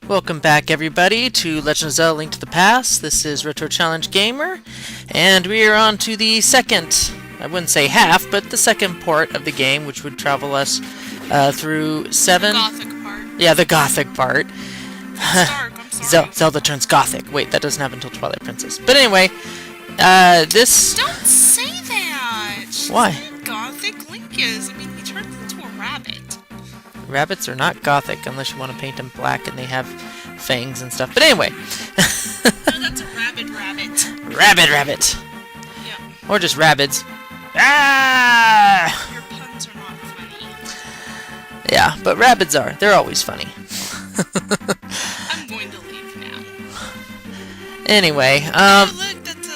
Welcome back, everybody, to Legend of Zelda: Link to the Past. This is Retro Challenge Gamer, and we are on to the second, I wouldn't say half, but the second part of the game, which would travel us through seven... The Gothic part. Yeah, the Gothic part. It's dark, I'm sorry. Zelda turns Gothic. Wait, that doesn't happen until Twilight Princess. But anyway, this... Don't say that! She's Why? Gothic Link is. I mean, he turns into a rabbit. Rabbits are not Gothic unless you want to paint them black and they have fangs and stuff. But anyway. No, that's a rabid rabbit. Rabbit. Yep. Or just rabbits. Ah! Your puns are not funny. Yeah, but rabbits are. They're always funny. I'm going to leave now. Anyway, Oh, look, that's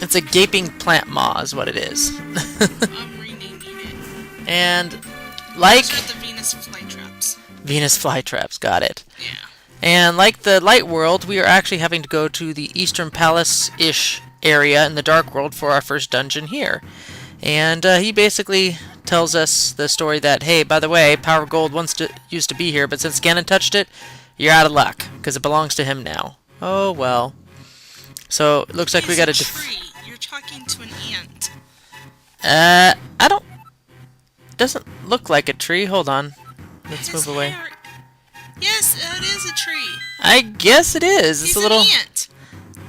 it's a gaping plant maw is what it is. I'm renaming it. And like Those are the Venus flytraps. Venus flytraps, got it. Yeah. And like the light world, we are actually having to go to the Eastern Palace-ish area in the dark world for our first dungeon here. And he basically tells us the story that, hey, by the way, Power Gold used to be here, but since Ganon touched it, you're out of luck, because it belongs to him now. Oh, well. So, it looks like we got a tree. You're talking to an ant. I don't... Doesn't look like a tree. Hold on. Let's move away. Yes, it is a tree. I guess it is. It's He's a little... an ant.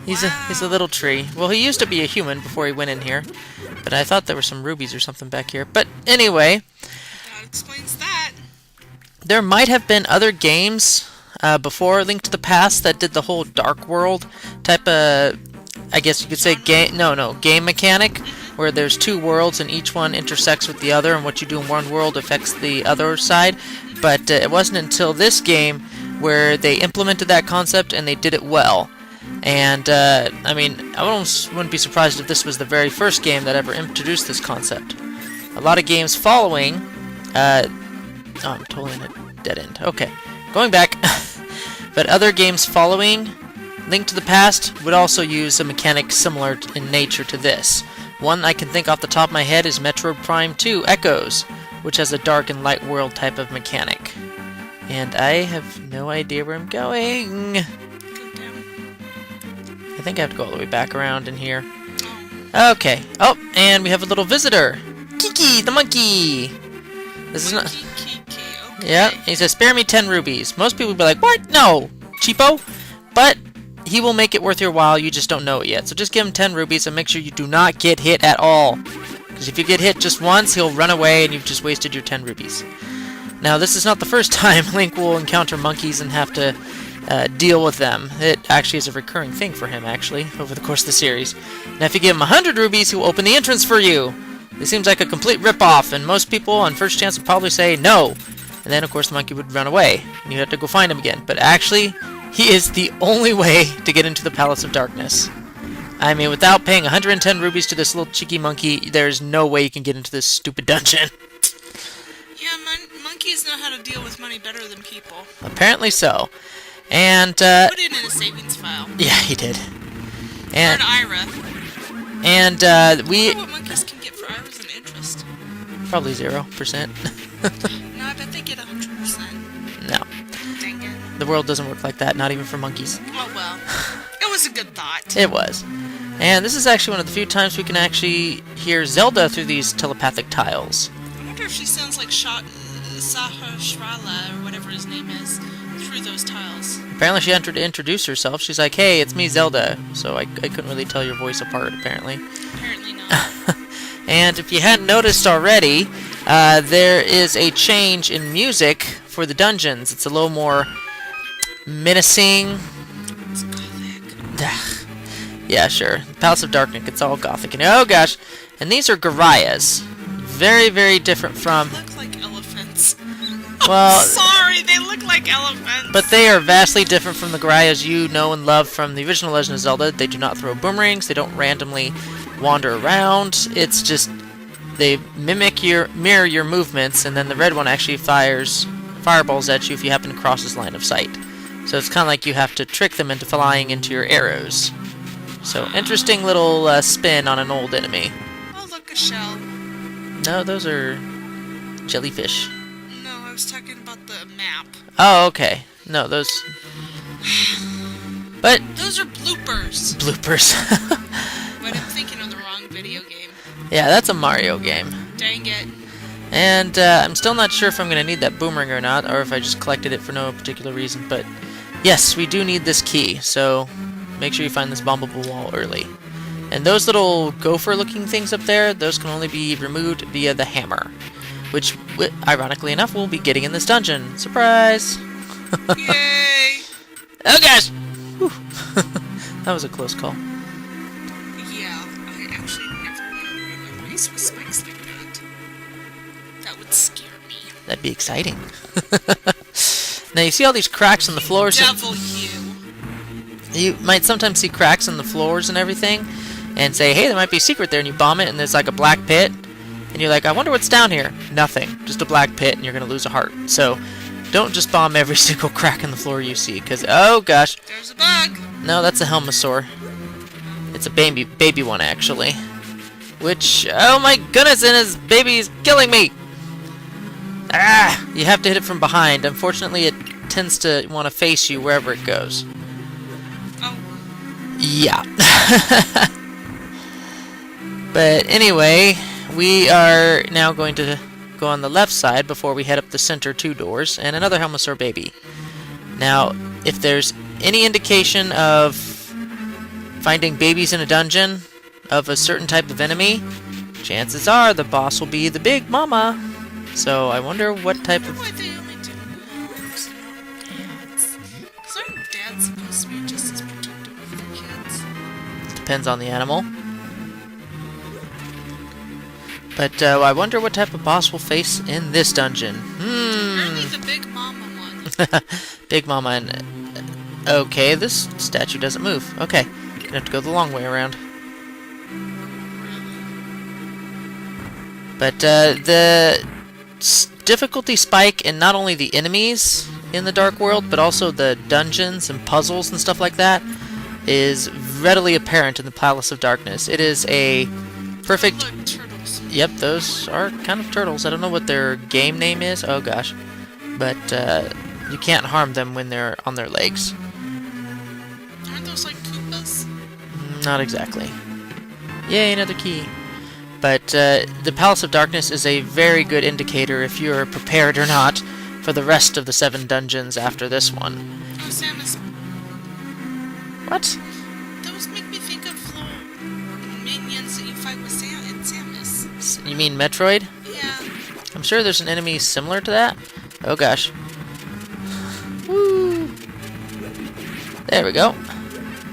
He's Wow. a little tree. Well, he used to be a human before he went in here, but I thought there were some rubies or something back here. But anyway, That explains that. there might have been other games before Link to the Past that did the whole dark world type of, I guess you could say game mechanic, where there's two worlds and each one intersects with the other, and what you do in one world affects the other side. But it wasn't until this game where they implemented that concept and they did it well. And, I mean, I almost wouldn't be surprised if this was the very first game that ever introduced this concept. A lot of games following... oh, I'm totally in a dead end. Okay, going back. But other games following Link to the Past would also use a mechanic similar in nature to this. One I can think off the top of my head is Metroid Prime 2 Echoes, which has a dark and light world type of mechanic. And I have no idea where I'm going. I think I have to go all the way back around in here. Okay. Oh, and we have a little visitor. Kiki, the monkey. This is not... Kiki, okay. Yeah, he says, spare me 10 rubies. Most people would be like, what? No, cheapo. But he will make it worth your while. You just don't know it yet. So just give him 10 rubies and make sure you do not get hit at all. Because if you get hit just once, he'll run away and you've just wasted your 10 rubies. Now, this is not the first time Link will encounter monkeys and have to deal with them. It actually is a recurring thing for him, actually, over the course of the series. Now, if you give him 100 rubies, he will open the entrance for you. It seems like a complete rip-off, and most people on first chance would probably say no. And then, of course, the monkey would run away, and you'd have to go find him again. But actually, he is the only way to get into the Palace of Darkness. I mean, without paying 110 rubies to this little cheeky monkey, there's no way you can get into this stupid dungeon. Yeah, monkeys know how to deal with money better than people. Apparently so. And, Put it in a savings file. yeah, he did. Or And, an IRA. and, I we... wonder what monkeys can get for IRAs and interest. Probably 0%. No, I bet they get 100%. No. Dang it. The world doesn't work like that, not even for monkeys. Oh well. It was a good thought. It was. And this is actually one of the few times we can actually hear Zelda through these telepathic tiles. I wonder if she sounds like Sahasrara or whatever his name is through those tiles. Apparently she entered to introduce herself. She's like, hey, it's me, Zelda. So I couldn't really tell your voice apart, apparently. Apparently not. And if you hadn't noticed already, there is a change in music for the dungeons. It's a little more menacing. It's gothic. Yeah, sure. Palace of Darkness, it's all gothic. And oh gosh. And these are Garayas. Very, very different from... They look like elephants. Well, Sorry, they look like elephants. but they are vastly different from the Garayas you know and love from the original Legend of Zelda. They do not throw boomerangs. They don't randomly wander around. It's just they mirror your movements, and then the red one actually fires fireballs at you if you happen to cross his line of sight. So it's kind of like you have to trick them into flying into your arrows. So interesting little spin on an old enemy. Oh, look, a shell. No, those are jellyfish. No, I was talking about the map. Oh, okay. No, those... But... Those are bloopers. Bloopers. But I'm thinking of the wrong video game. Yeah, that's a Mario game. Dang it. And I'm still not sure if I'm going to need that boomerang or not, or if I just collected it for no particular reason, but yes, we do need this key, so make sure you find this bombable wall early. And those little gopher-looking things up there, those can only be removed via the hammer, which, ironically enough, we'll be getting in this dungeon. Surprise! Yay! Oh gosh! Whew. That was a close call. Yeah, I actually never want to run a race with spikes like that. That would scare me. That'd be exciting. Now you see all these cracks in the floors? Devil you! You might sometimes see cracks in the floors and everything, and say, hey, there might be a secret there, and you bomb it, and there's like a black pit, and you're like, I wonder what's down here. Nothing. Just a black pit, and you're going to lose a heart. So, don't just bomb every single crack in the floor you see, because, oh gosh. There's a bug! No, that's a Helmosaur. It's a baby one, actually. Which, oh my goodness, and his baby is killing me! Ah! You have to hit it from behind. Unfortunately, it tends to want to face you wherever it goes. Oh. Yeah. But anyway, we are now going to go on the left side before we head up the center 2 doors, and another Helmosaur baby. Now, if there's any indication of finding babies in a dungeon of a certain type of enemy, chances are the boss will be the big mama. So I wonder what type of... Why they only do moms and not dads? Because aren't dads supposed to be just as protective of their kids? Depends on the animal. But I wonder what type of boss we'll face in this dungeon. Apparently the big mama one. Big mama and... okay, this statue doesn't move. Okay, gonna have to go the long way around. But the difficulty spike in not only the enemies in the Dark World, but also the dungeons and puzzles and stuff like that, is readily apparent in the Palace of Darkness. It is a perfect... Look, turtles. Yep, those are kind of turtles. I don't know what their game name is. Oh gosh. But you can't harm them when they're on their legs. Aren't those like Koopas? Not exactly. Yay, another key. But the Palace of Darkness is a very good indicator if you're prepared or not for the rest of the 7 dungeons after this one. Oh, Samus. What? Those make me think of little minions that you fight with Samus. You mean Metroid? Yeah. I'm sure there's an enemy similar to that. Oh gosh. Woo! There we go.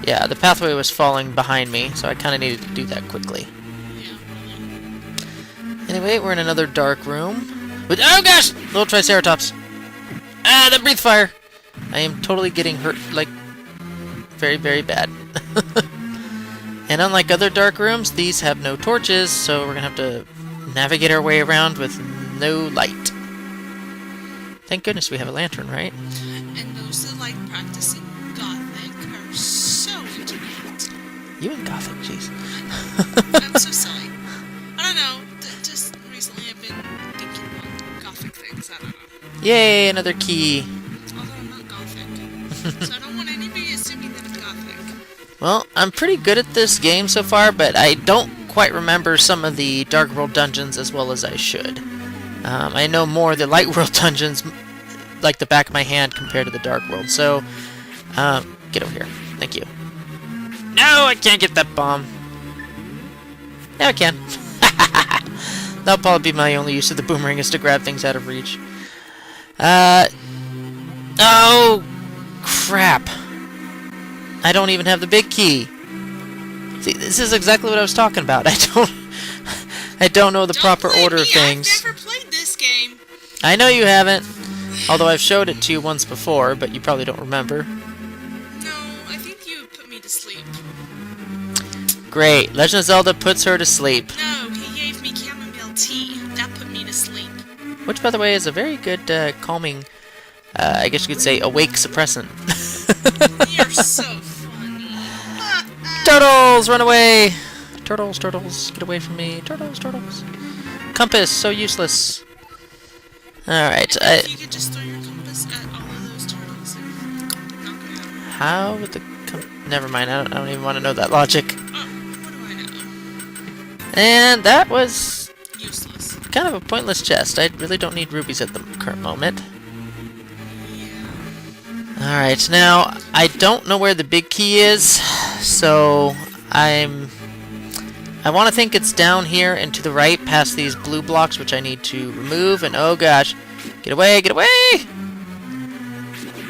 Yeah, the pathway was falling behind me, so I kind of needed to do that quickly. Yeah, really. Anyway, we're in another dark room. With, oh gosh! Little Triceratops. Ah, that breathe fire! I am totally getting hurt, like, very, very bad. And unlike other dark rooms, these have no torches, so we're gonna have to navigate our way around with no light. Thank goodness we have a lantern, right? And those that like practicing Gothic are so into that. You and Gothic, jeez. I'm so silly. I don't know. Just recently I've been thinking about Gothic things. I don't know. Yay, another key. Although I'm not Gothic. So I don't want anybody assuming that I'm Gothic. Well, I'm pretty good at this game so far, but I don't quite remember some of the Dark World dungeons as well as I should. I know more of the Light World dungeons like the back of my hand compared to the Dark World, so get over here. Thank you. No, I can't get that bomb. Now I can. That'll probably be my only use of the boomerang, is to grab things out of reach. Oh, crap. I don't even have the big key. See, this is exactly what I was talking about. I don't know the proper order of things. I've never played this game. I know you haven't. Although I've showed it to you once before, but you probably don't remember. No, I think you put me to sleep. Great. Legend of Zelda puts her to sleep. No, he gave me chamomile tea. That put me to sleep. Which, by the way, is a very good calming, I guess you could say, awake suppressant. You're so funny. Turtles, run away! Turtles, turtles, get away from me. Turtles, turtles. Compass, so useless. Alright, If you could just throw your compass at all of those turtles, it How would the... Never mind, I don't even want to know that logic. Oh, what do I know? And that was Useless. kind of a pointless chest. I really don't need rubies at the current moment. Yeah. Alright, now, I don't know where the big key is, so I want to think it's down here and to the right past these blue blocks, which I need to remove, and oh gosh, get away, get away!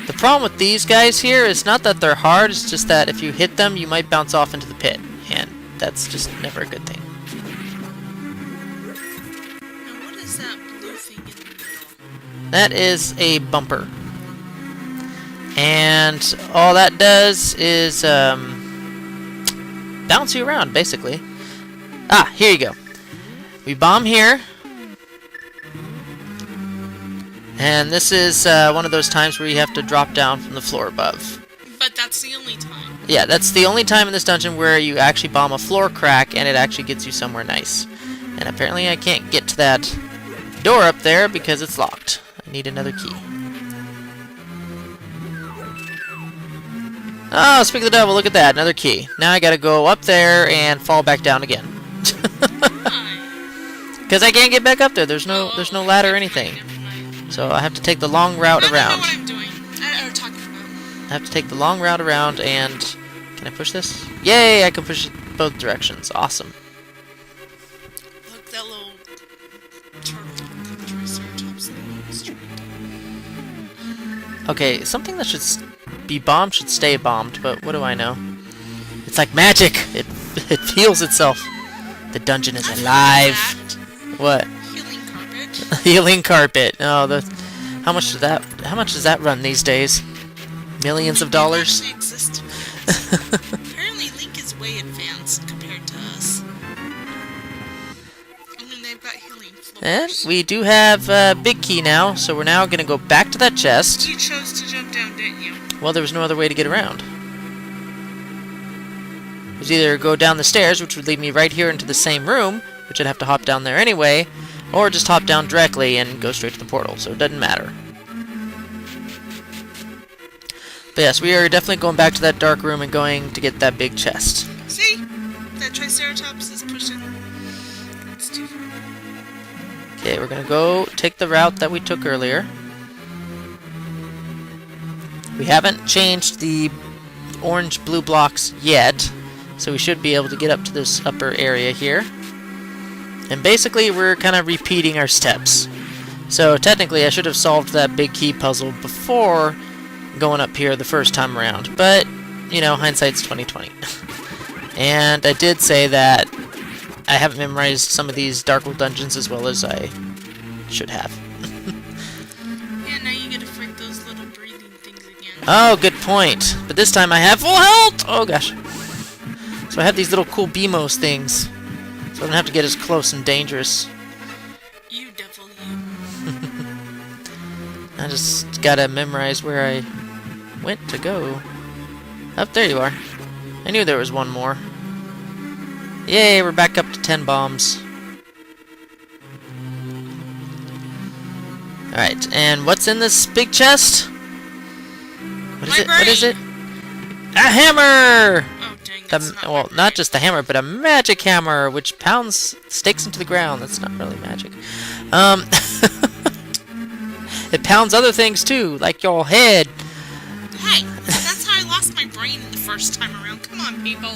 The problem with these guys here is not that they're hard, it's just that if you hit them, you might bounce off into the pit, and that's just never a good thing. Now, what is that blue thing in the middle? That is a bumper. And all that does is bounce you around, basically. Ah, here you go. We bomb here. And this is one of those times where you have to drop down from the floor above. But that's the only time. Yeah, that's the only time in this dungeon where you actually bomb a floor crack and it actually gets you somewhere nice. And apparently I can't get to that door up there because it's locked. I need another key. Oh, speak of the devil, look at that, another key. Now I gotta go up there and fall back down again. Because I can't get back up there, there's no ladder or anything. So I have to take the long route around. I don't know what I'm doing. Or talking about. I have to take the long route around and... Can I push this? Yay, I can push it both directions. Awesome. Look, that little turtle triceratops thing is trying to... Okay, something that should be bombed should stay bombed, but what do I know? It's like magic! It heals itself. The dungeon is alive. What? Healing carpet. Healing carpet. Oh, how much does that run these days? Millions of dollars? Actually exist. Apparently Link is way advanced compared to us. I mean, they've got healing floors. And we do have a big key now, so we're now gonna go back to that chest. You chose to jump down, didn't you? Well, there was no other way to get around. It was either go down the stairs, which would lead me right here into the same room, which I'd have to hop down there anyway, or just hop down directly and go straight to the portal, so it doesn't matter. But yes, we are definitely going back to that dark room and going to get that big chest. See? That triceratops is pushing. That's too far. Okay, we're gonna go take the route that we took earlier. We haven't changed the orange-blue blocks yet, so we should be able to get up to this upper area here. And basically, we're kind of repeating our steps. So technically, I should have solved that big key puzzle before going up here the first time around. But, you know, hindsight's 20/20. And I did say that I haven't memorized some of these Dark World dungeons as well as I should have. Yeah, now you get to fight those little breathing things again. Oh, good point. But this time I have full health! Oh, gosh. So I have these little cool BMOs things. So I don't have to get as close and dangerous. You devil, you. I just gotta memorize where I went to go. Up there you are. I knew there was one more. Yay, we're back up to 10 bombs. Alright, and what's in this big chest? What is it? What is it? A hammer! Oh, dang, that's not Well, my not just a hammer, but a magic hammer, which pounds stakes into the ground. That's not really magic. It pounds other things too, like your head. Hey, that's how I lost my brain the first time around. Come on, people.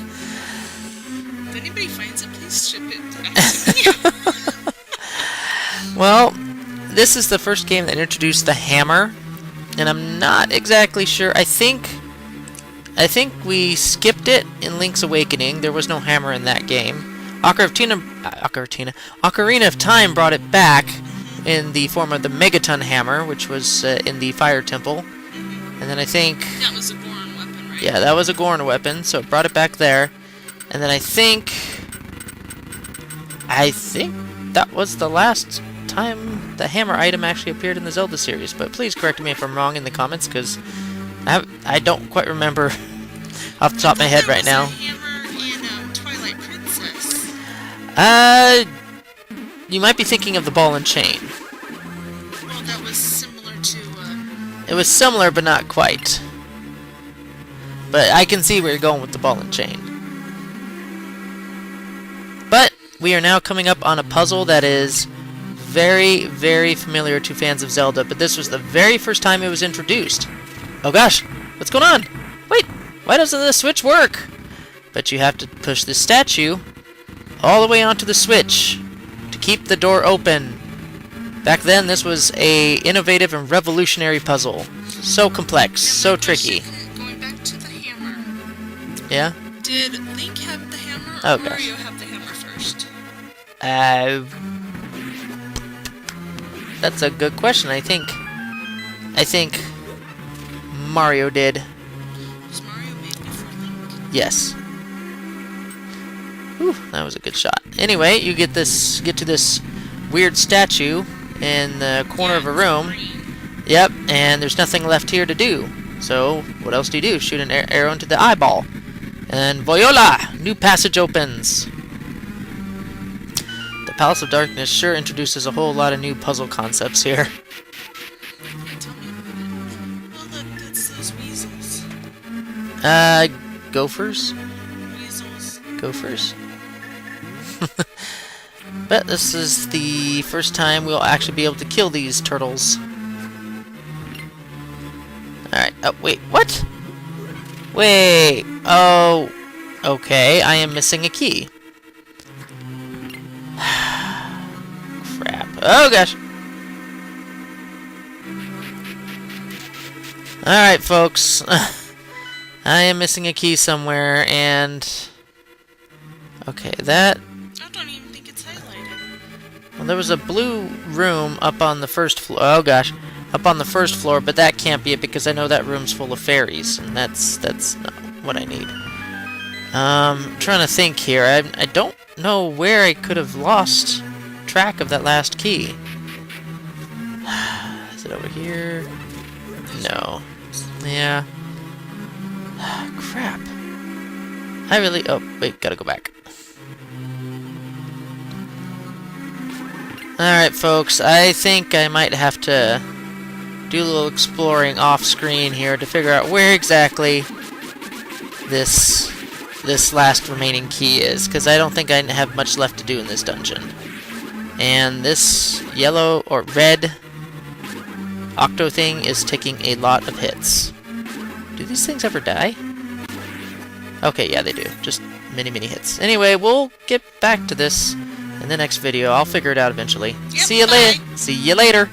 If anybody finds it, please ship it back to me. Well, this is the first game that introduced the hammer, and I'm not exactly sure. I think we skipped it in Link's Awakening. There was no hammer in that game. Ocarina of Time brought it back in the form of the Megaton Hammer, which was in the Fire Temple. And then I think... That was a Goron weapon, right? Yeah, that was a Goron weapon, so it brought it back there. And then I think that was the last time the hammer item actually appeared in the Zelda series. But please correct me if I'm wrong in the comments, because I don't quite remember off the top of my head right now. Hammer in Twilight Princess. You might be thinking of the ball and chain. Well, that was similar to... It was similar, but not quite. But I can see where you're going with the ball and chain. But we are now coming up on a puzzle that is very, very familiar to fans of Zelda, but this was the very first time it was introduced. Oh gosh, what's going on? Wait, why doesn't the switch work? But you have to push this statue all the way onto the switch to keep the door open. Back then, this was a innovative and revolutionary puzzle. So complex, so tricky. Going back to the hammer. Yeah? Did Link have the hammer, Oh, or gosh. Mario have the hammer first? That's a good question. I think Mario did. Was Mario made before Link? Yes. Whew, that was a good shot. Anyway, you get to this weird statue in the corner of a room. Yep, and there's nothing left here to do. So, what else do you do? Shoot an arrow into the eyeball. And voila! New passage opens. The Palace of Darkness sure introduces a whole lot of new puzzle concepts here. Tell me about it. Oh, look, that's those weasels. Gophers? Weasels. Gophers? But this is the first time we'll actually be able to kill these turtles. Alright, oh, wait, what? Wait, oh, okay, I am missing a key. Crap. Oh, gosh. Alright, folks. I am missing a key somewhere, and... Okay, that... I don't even think it's highlighted. Well, there was a blue room up on the first floor. Oh, gosh. Up on the first floor, but that can't be it because I know that room's full of fairies, and that's not what I need. I'm trying to think here. I don't know where I could have lost track of that last key. Is it over here? No. Yeah. Crap. I really... Oh, wait, gotta go back. Alright, folks, I think I might have to do a little exploring off-screen here to figure out where exactly this last remaining key is, because I don't think I have much left to do in this dungeon. And this yellow or red octo thing is taking a lot of hits. Do these things ever die? Okay, yeah, they do. Just many hits. Anyway, we'll get back to this in the next video. I'll figure it out eventually. Yep, See you later.